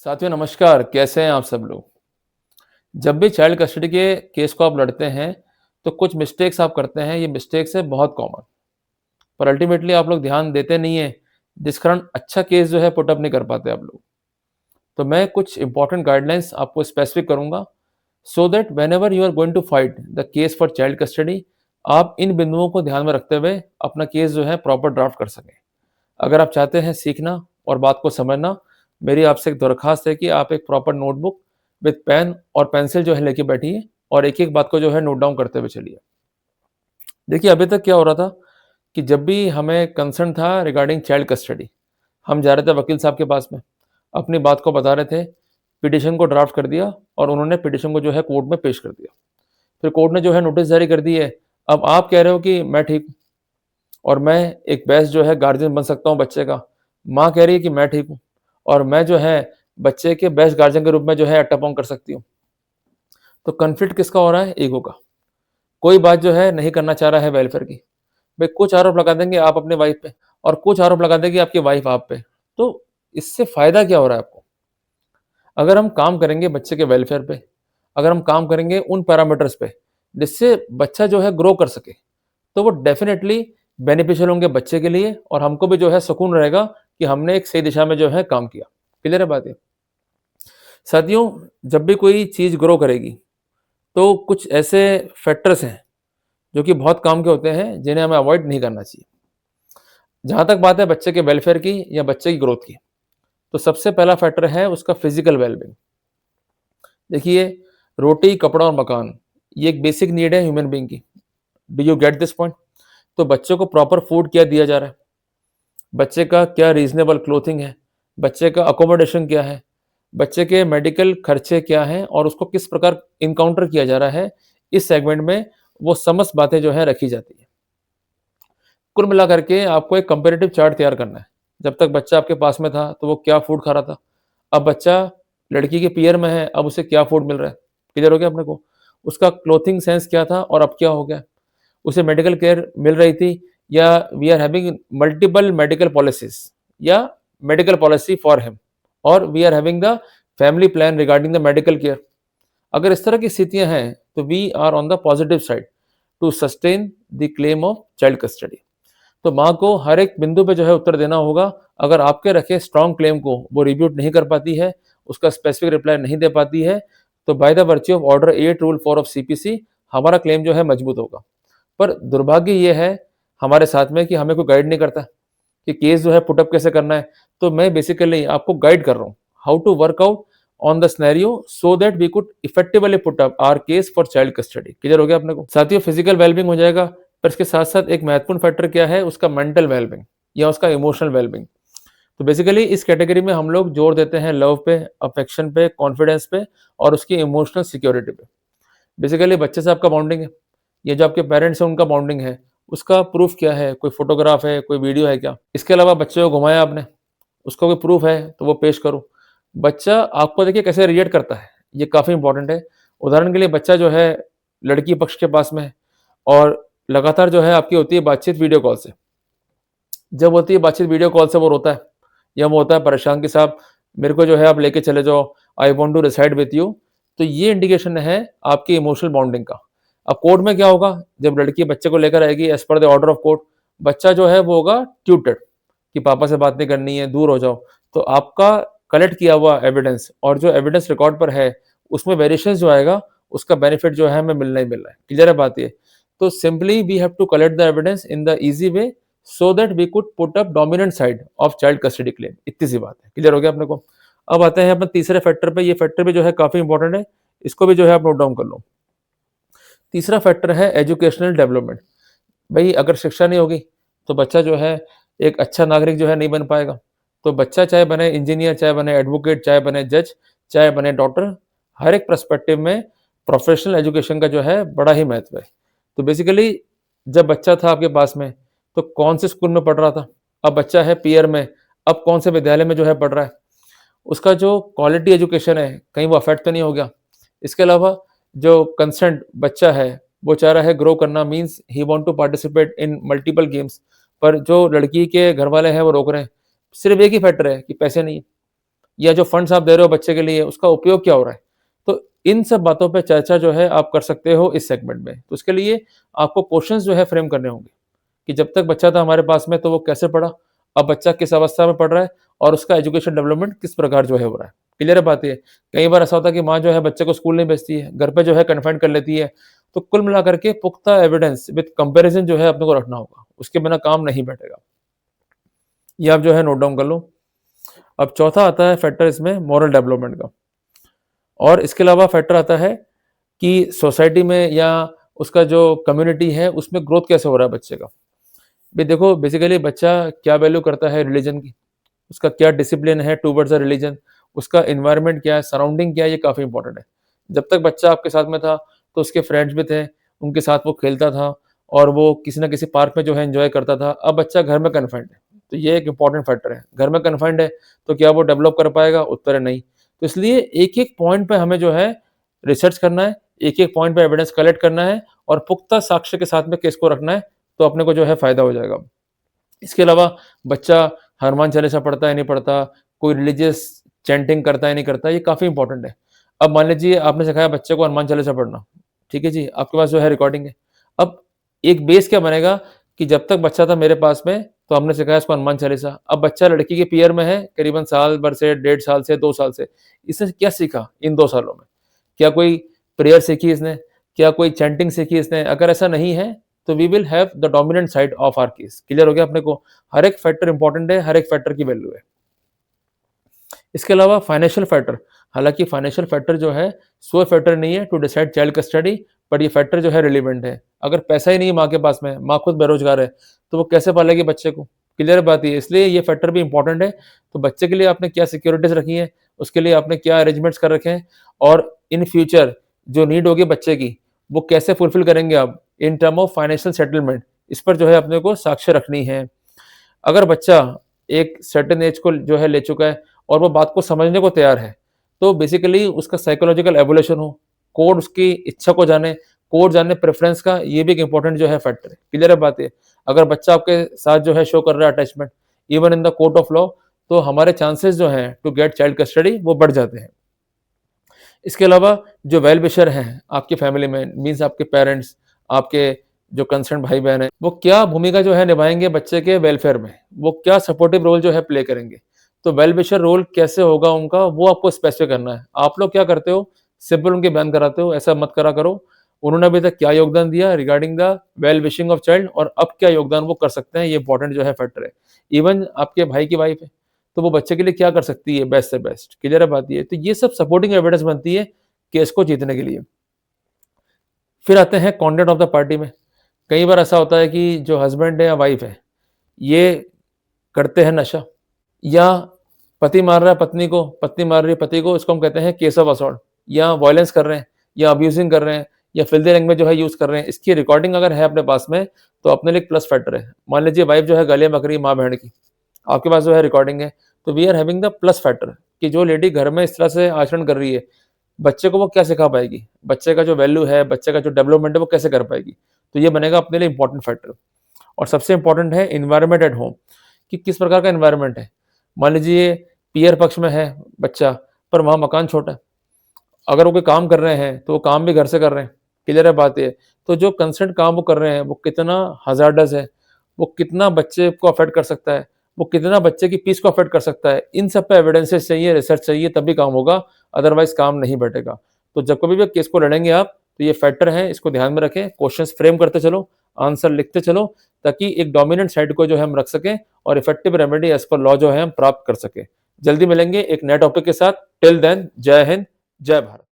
साथियों नमस्कार, कैसे हैं आप सब लोग। जब भी चाइल्ड कस्टडी के केस को आप लड़ते हैं तो कुछ मिस्टेक्स आप करते हैं। ये मिस्टेक्स है बहुत कॉमन, पर अल्टीमेटली आप लोग ध्यान देते नहीं है, जिस कारण अच्छा केस जो है पुट अप नहीं कर पाते आप लोग। तो मैं कुछ इंपॉर्टेंट गाइडलाइंस आपको स्पेसिफिक करूंगा, so that whenever you are going to fight the case for child custody, आप इन बिंदुओं को ध्यान में रखते हुए अपना केस जो है प्रॉपर ड्राफ्ट कर सकें। अगर आप चाहते हैं सीखना और बात को समझना, मेरी आपसे एक दरख्वास्त है कि आप एक प्रॉपर नोटबुक विद पेन और पेंसिल जो है लेके बैठिए और एक एक बात को जो है नोट डाउन करते हुए चलिए। देखिए, अभी तक क्या हो रहा था कि जब भी हमें कंसर्न था रिगार्डिंग चाइल्ड कस्टडी, हम जा रहे थे वकील साहब के पास में, अपनी बात को बता रहे थे, पिटिशन को ड्राफ्ट कर दिया और उन्होंने पिटिशन को जो है कोर्ट में पेश कर दिया। फिर कोर्ट ने जो है नोटिस जारी कर दी है। अब आप कह रहे हो कि मैं ठीक हूँ और मैं एक बेस्ट जो है गार्जियन बन सकता हूँ बच्चे का। माँ कह रही है कि मैं ठीक हूँ और मैं जो है बच्चे के बेस्ट गार्जियन के रूप में जो है अटैक कर सकती हूँ। तो कॉन्फ्लिक्ट किसका हो रहा है? ईगो का। कोई बात जो है नहीं करना चाह रहा है वेलफेयर की। भाई कुछ आरोप लगा देंगे आप अपनी वाइफ पे और कुछ आरोप लगा देगी आपकी वाइफ आप पे। तो इससे फायदा क्या हो रहा है आपको? अगर हम काम करेंगे बच्चे के वेलफेयर पे, अगर हम काम करेंगे उन पैरामीटर्स पे जिससे बच्चा जो है ग्रो कर सके, तो वो डेफिनेटली बेनिफिशियल होंगे बच्चे के लिए और हमको भी जो है सुकून रहेगा कि हमने एक सही दिशा में जो है काम किया। क्लियर है बात ये? साथियों, जब भी कोई चीज़ ग्रो करेगी तो कुछ ऐसे फैक्टर्स हैं जो कि बहुत काम के होते हैं, जिन्हें हमें अवॉइड नहीं करना चाहिए। जहाँ तक बात है बच्चे के वेलफेयर की या बच्चे की ग्रोथ की, तो सबसे पहला फैक्टर है उसका फिजिकल वेलबींग। देखिए, रोटी, कपड़ा और मकान, ये एक बेसिक नीड है ह्यूमन बीइंग की। Do you get this point? तो बच्चों को प्रॉपर फूड क्या दिया जा रहा है, बच्चे का क्या रीजनेबल क्लोथिंग है, बच्चे का अकोमोडेशन क्या है, बच्चे के मेडिकल खर्चे क्या हैं और उसको किस प्रकार इनकाउंटर किया जा रहा है, इस सेगमेंट में वो समस्त बातें जो है रखी जाती है। कुल मिला करके आपको एक कंपेरेटिव चार्ट तैयार करना है। जब तक बच्चा आपके पास में था तो वो क्या फूड खा रहा था, अब बच्चा लड़की के पीयर में है, अब उसे क्या फूड मिल रहा है। क्लियर हो गया अपने को? उसका क्लोथिंग सेंस क्या था और अब क्या हो गया, उसे मेडिकल केयर मिल रही थी या we are having multiple medical policies या मेडिकल पॉलिसी फॉर हिम और we are having the family plan regarding the medical care. अगर इस तरह की स्थितियां हैं तो we are on the positive side to sustain the claim of child custody. तो माँ को हर एक बिंदु पे जो है उत्तर देना होगा। अगर आपके रखे स्ट्रॉन्ग क्लेम को वो रिब्यूट नहीं कर पाती है, उसका स्पेसिफिक रिप्लाई नहीं दे पाती है, तो by the virtue of order 8 rule 4 of CPC हमारा क्लेम जो है मजबूत होगा। पर दुर्भाग्य ये है हमारे साथ में कि हमें कोई गाइड नहीं करता कि केस जो है पुटअप कैसे करना है। तो मैं बेसिकली आपको गाइड कर रहा हूँ how to work out on the scenario so that we could effectively put up our case for child custody. Clear हो गया अपने को? साथियों, फिजिकल वेलबिंग हो जाएगा, पर इसके साथ साथ एक महत्वपूर्ण फैक्टर क्या है, उसका मेंटल वेलबिंग या उसका इमोशनल वेलबिंग। तो बेसिकली इस कैटेगरी में हम लोग जोर देते हैं लव पे, अफेक्शन पे, कॉन्फिडेंस पे और उसकी इमोशनल सिक्योरिटी पे। बेसिकली बच्चे से आपका बॉन्डिंग है, ये जो आपके पेरेंट्स हैं उनका बॉन्डिंग है, उसका प्रूफ क्या है? कोई फोटोग्राफ है, कोई वीडियो है क्या? इसके अलावा बच्चे को घुमाया आपने, उसका कोई प्रूफ है तो वो पेश करो। बच्चा आपको देखिए कैसे रिएक्ट करता है, ये काफ़ी इंपॉर्टेंट है। उदाहरण के लिए बच्चा जो है लड़की पक्ष के पास में है और लगातार जो है आपकी होती है बातचीत वीडियो कॉल से। जब होती है बातचीत वीडियो कॉल से वो रोता है या वो होता है परेशान कि साहब मेरे को जो है आप लेके चले जाओ, I want to reside with you. तो ये इंडिकेशन है आपकी इमोशनल बॉन्डिंग का। अब कोर्ट में क्या होगा, जब लड़की बच्चे को लेकर आएगी as per the order of court, बच्चा जो है वो होगा ट्यूटेड कि पापा से बात नहीं करनी है, दूर हो जाओ। तो आपका कलेक्ट किया हुआ एविडेंस और जो एविडेंस रिकॉर्ड पर है उसमें वेरिएशन जो आएगा उसका बेनिफिट जो है हमें मिलना ही मिलना है। क्लियर है बात ये? तो simply we have to collect the evidence in the easy way so that we could put up dominant side of child custody claim. इतनी सी बात है। क्लियर हो गया अपने को? अब आते हैं अपने तीसरे फैक्टर पे। ये फैक्टर भी जो है काफी इंपॉर्टेंट है, इसको भी जो है आप नोट डाउन कर लो। तीसरा फैक्टर है एजुकेशनल डेवलपमेंट। भाई अगर शिक्षा नहीं होगी तो बच्चा जो है एक अच्छा नागरिक जो है नहीं बन पाएगा। तो बच्चा चाहे बने इंजीनियर, चाहे बने एडवोकेट, चाहे बने जज, चाहे बने डॉक्टर, हर एक पर्सपेक्टिव में प्रोफेशनल एजुकेशन का जो है बड़ा ही महत्व है। तो बेसिकली जब बच्चा था आपके पास में तो कौन से स्कूल में पढ़ रहा था, अब बच्चा है पीयर में, अब कौन से विद्यालय में जो है पढ़ रहा है, उसका जो क्वालिटी एजुकेशन है कहीं वो अफेक्ट तो नहीं हो गया। इसके अलावा जो कंसर्न बच्चा है वो चाह रहा है ग्रो करना, means he want to participate in multiple games, पर जो लड़की के घर वाले हैं वो रोक रहे हैं। सिर्फ एक ही फैक्टर है कि पैसे नहीं है। या जो फंड्स आप दे रहे हो बच्चे के लिए उसका उपयोग क्या हो रहा है। तो इन सब बातों पे चर्चा जो है आप कर सकते हो इस सेगमेंट में। तो उसके लिए आपको क्वेश्चंस जो है फ्रेम करने होंगे कि जब तक बच्चा था हमारे पास में तो वो कैसे पढ़ा, अब बच्चा किस अवस्था में पढ़ रहा है और उसका एजुकेशन डेवलपमेंट किस प्रकार जो है हो रहा है। क्लियर है बात ये? कई बार ऐसा होता है कि माँ जो है बच्चे को स्कूल नहीं भेजती है, घर पे जो है कन्फाइन कर लेती है। तो कुल मिलाकर के पुख्ता एविडेंस विद कंपैरिजन जो है अपने को रखना होगा, उसके बिना काम नहीं बैठेगा। ये आप जो है नोट डाउन कर लो। अब चौथा आता है फैक्टर इसमें मॉरल डेवलपमेंट का, और इसके अलावा फैक्टर आता है कि सोसाइटी में या उसका जो कम्युनिटी है उसमें ग्रोथ कैसे हो रहा है बच्चे का। भाई देखो बेसिकली बच्चा क्या वैल्यू करता है रिलीजन की, उसका क्या डिसिप्लिन है टूवर्ड्स द रिलीजन, उसका एनवायरनमेंट क्या है, सराउंडिंग क्या है, ये काफ़ी इंपॉर्टेंट है। जब तक बच्चा आपके साथ में था तो उसके फ्रेंड्स भी थे, उनके साथ वो खेलता था और वो किसी ना किसी पार्क में जो है एंजॉय करता था। अब बच्चा घर में कन्फाइंड है, तो ये एक इंपॉर्टेंट फैक्टर है। घर में कन्फाइंड है तो क्या वो डेवलप कर पाएगा? उत्तर है नहीं। तो इसलिए एक-एक पॉइंट पे हमें जो है रिसर्च करना है, एक-एक पॉइंट पे एविडेंस कलेक्ट करना है और पुख्ता साक्ष्य के साथ में केस को रखना है, तो अपने को जो है फ़ायदा हो जाएगा। इसके अलावा बच्चा हनुमान चालीसा पढ़ता है नहीं पढ़ता, कोई रिलीजियस चैंटिंग करता है नहीं करता, ये काफ़ी इंपॉर्टेंट है। अब मान लीजिए आपने सिखाया बच्चे को हनुमान चालीसा पढ़ना, ठीक है जी, आपके पास जो है रिकॉर्डिंग है। अब एक बेस क्या बनेगा कि जब तक बच्चा था मेरे पास में तो हमने सिखाया इसको हनुमान चालीसा। अब बच्चा लड़की के पीयर में है करीबन साल भर से, 1.5 साल से, 2 साल से, इसने क्या सीखा इन 2 सालों में? क्या कोई प्रेयर सीखी इसने? क्या कोई चैंटिंग सीखी इसने? अगर ऐसा नहीं है तो we will have the dominant side of our case. Clear हो गया अपने को? हर एक फैक्टर इंपॉर्टेंट है, हर एक फैक्टर की वैल्यू है। इसके अलावा फाइनेंशियल फैक्टर, हालांकि फाइनेंशियल फैक्टर जो है सो फैक्टर नहीं है to decide child custody, but ये फैक्टर जो है रिलेवेंट है। अगर पैसा ही नहीं है माँ के पास में, माँ खुद बेरोजगार है, तो वो कैसे पालेगी बच्चे को? क्लियर बात है, इसलिए ये फैक्टर भी इंपॉर्टेंट है। तो बच्चे के लिए आपने क्या सिक्योरिटीज रखी है, उसके लिए आपने क्या अरेंजमेंट्स कर रखे हैं, और इन फ्यूचर जो नीड होगी बच्चे की वो कैसे फुलफिल करेंगे आप in term of financial settlement, इस पर जो है अपने को साक्ष्य रखनी है। अगर बच्चा एक सर्टेन एज को जो है ले चुका है और वो बात को समझने को तैयार है, तो बेसिकली उसका साइकोलॉजिकल एवोल्यूशन हो, कोड उसकी इच्छा को जाने, कोड जाने प्रेफरेंस का, ये भी एक इंपॉर्टेंट जो है फैक्टर है। क्लियर है बात ये? अगर बच्चा आपके साथ जो है शो कर रहा है attachment even in the court of law, तो हमारे चांसेस जो हैं टू गेट चाइल्ड कस्टडी वो बढ़ जाते हैं। इसके अलावा जो वेल विशर हैं आपकी फैमिली में, मीन्स आपके पेरेंट्स, आपके जो कंसर्न भाई बहन है, वो क्या भूमिका जो है निभाएंगे बच्चे के वेलफेयर में, वो क्या सपोर्टिव रोल जो है प्ले करेंगे। तो वेल विशर रोल कैसे होगा उनका, वो आपको स्पेसिफिक करना है। आप लोग क्या करते हो, सिंपल उनके बयान कराते हो, ऐसा मत करा करो। उन्होंने अभी तक क्या योगदान दिया regarding the well wishing of child, और अब क्या योगदान वो कर सकते हैं, ये इंपॉर्टेंट जो है फैक्टर है। इवन आपके भाई की वाइफ है तो वो बच्चे के लिए क्या कर सकती है बेस्ट से बेस्ट। क्लियर है बात ये? तो ये सब सपोर्टिंग एविडेंस बनती है केस को जीतने के लिए। फिर आते हैं कंटेंट ऑफ द पार्टी में। कई बार ऐसा होता है कि जो हस्बैंड है या वाइफ है ये करते हैं नशा, या पति मार रहा है पत्नी को, पत्नी मार रही है पति को, इसको हम कहते हैं केस ऑफ असॉल्ट, या वायलेंस कर रहे हैं, या अब्यूजिंग कर रहे हैं, या फिल्दी लैंग्वेज जो है यूज कर रहे हैं। इसकी रिकॉर्डिंग अगर है अपने पास में तो अपने लिए प्लस फैक्टर है। मान लीजिए वाइफ जो है गालियां बक रही है माँ बहन की, आपके पास जो है रिकॉर्डिंग है, तो we are having the plus factor कि जो लेडी घर में इस तरह से आचरण कर रही है, बच्चे को वो क्या सिखा पाएगी, बच्चे का जो वैल्यू है, बच्चे का जो डेवलपमेंट है वो कैसे कर पाएगी। तो ये बनेगा अपने लिए इंपॉर्टेंट फैक्टर। और सबसे इंपॉर्टेंट है इन्वायरमेंट एट होम, कि किस प्रकार का इन्वायरमेंट है। मान लीजिए पीयर पक्ष में है बच्चा, पर वहाँ मकान छोटा है, अगर वो कोई काम कर रहे हैं तो वो काम भी घर से कर रहे हैं। क्लियर है बात ये? तो जो कंसर्न काम वो कर रहे हैं वो कितना हजार्डस है, वो कितना बच्चे को अफेक्ट कर सकता है, वो कितना बच्चे की पीस को अफेक्ट कर सकता है, इन सब पे एविडेंसेस चाहिए, रिसर्च चाहिए, तभी काम होगा, अदरवाइज काम नहीं बैठेगा। तो जब कभी भी केस को लड़ेंगे आप तो ये फैक्टर है, इसको ध्यान में रखें, क्वेश्चंस फ्रेम करते चलो, आंसर लिखते चलो, ताकि एक डोमिनेंट साइड को जो है हम रख सकें और effective remedy as per law जो है हम प्राप्त कर सकें। जल्दी मिलेंगे एक नए टॉपिक के साथ। टिल देन जय हिंद, जय भारत।